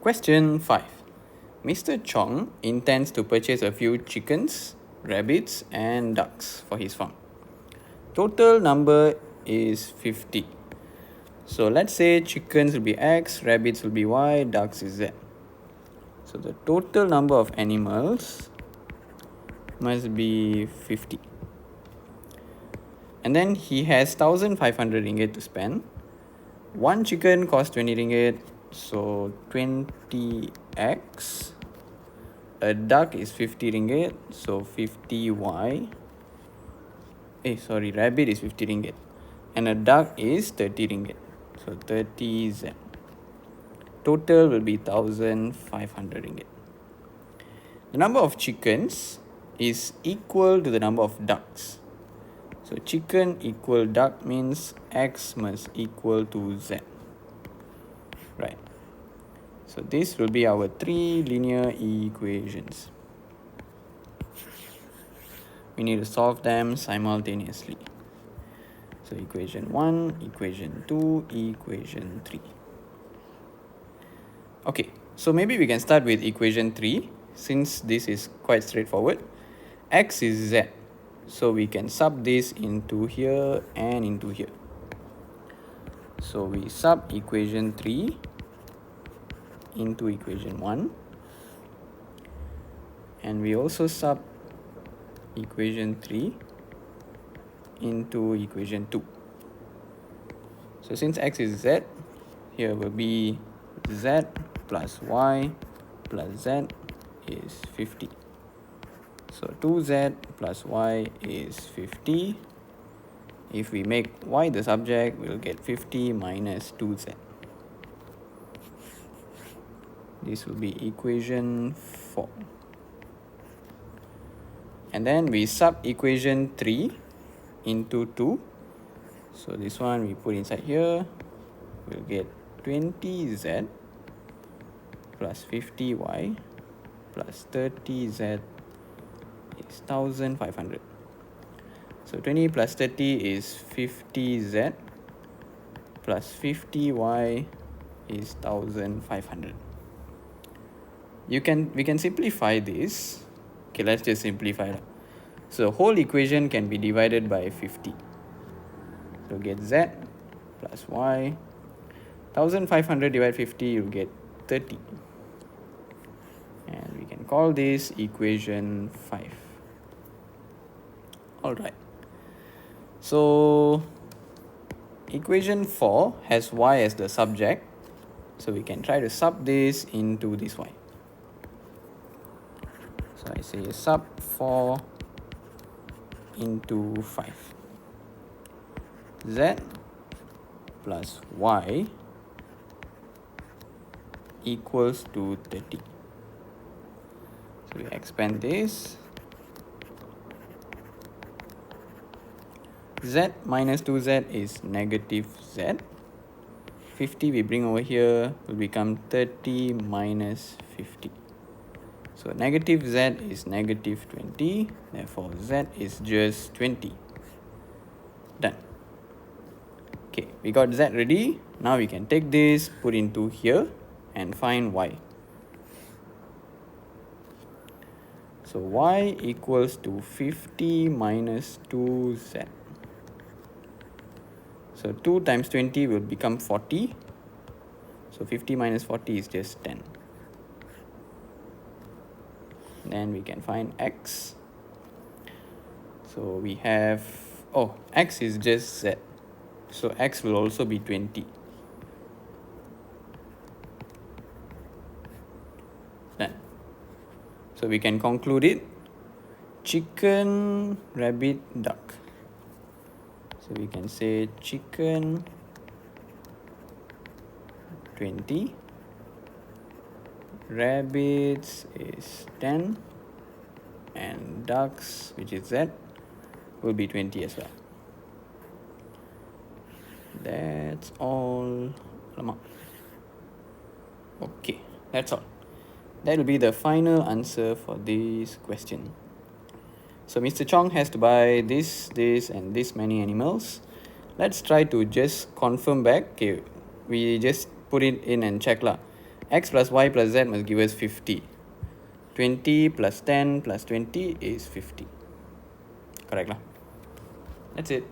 Question 5. Mr. Chong intends to purchase a few chickens, rabbits and ducks for his farm. Total number is 50. So let's say chickens will be X, rabbits will be Y, ducks is Z. So the total number of animals must be 50. And then he has 1,500 ringgit to spend. One chicken costs 20 ringgit, so 20x. A duck is 50 ringgit, so 50y. Rabbit is 50 ringgit. And a duck is 30 ringgit, so 30z. Total will be 1,500 ringgit. The number of chickens is equal to the number of ducks. So chicken equal duck means x must equal to z. Right. So this will be our 3 linear equations. We need to solve them simultaneously. So equation 1, equation 2, equation 3. Okay, so maybe we can start with equation 3 since this is quite straightforward. X is z. So we can sub this into here and into here. So we sub equation 3 into equation 1. And we also sub equation 3 into equation 2. So since x is z, here will be z plus y plus z is 50. So 2z plus y is 50. If we make y the subject, we'll get 50 minus 2z. This will be equation 4. And then we sub equation 3 into 2. So this one we put inside here. We'll get 20z plus 50y plus 30z is 1,500. So 20 plus 30 is 50z plus 50y is 1,500. We can simplify this. Okay, let's just simplify it. So whole equation can be divided by 50. So get z plus y. 1,500 divided 50, you'll get 30. And we can call this equation 5. Alright. So equation 4 has y as the subject. So we can try to sub this into this y. So I say sub 4 into 5. Z plus y equals to 30. So we expand this. Z minus 2z is negative z. 50 we bring over here will become 30 minus 50. So negative z is negative 20. Therefore z is just 20. Done. Okay, we got z ready. Now we can take this, put into here and find y. So y equals to 50 minus 2z. So 2 times 20 will become 40. So 50 minus 40 is just 10. Then we can find x. So we have, x is just z. So x will also be 20. Done. So we can conclude it. Chicken, rabbit, duck. So we can say chicken 20. Rabbits is 10. And ducks, which is z, will be 20 as well. That's all. Okay, that's all. That will be the final answer for this question. So Mr. Chong has to buy this, and this many animals. Let's try to just confirm back. Okay, we just put it in and check lah. x plus y plus z must give us 50. 20 plus 10 plus 20 is 50. Correct lah. That's it.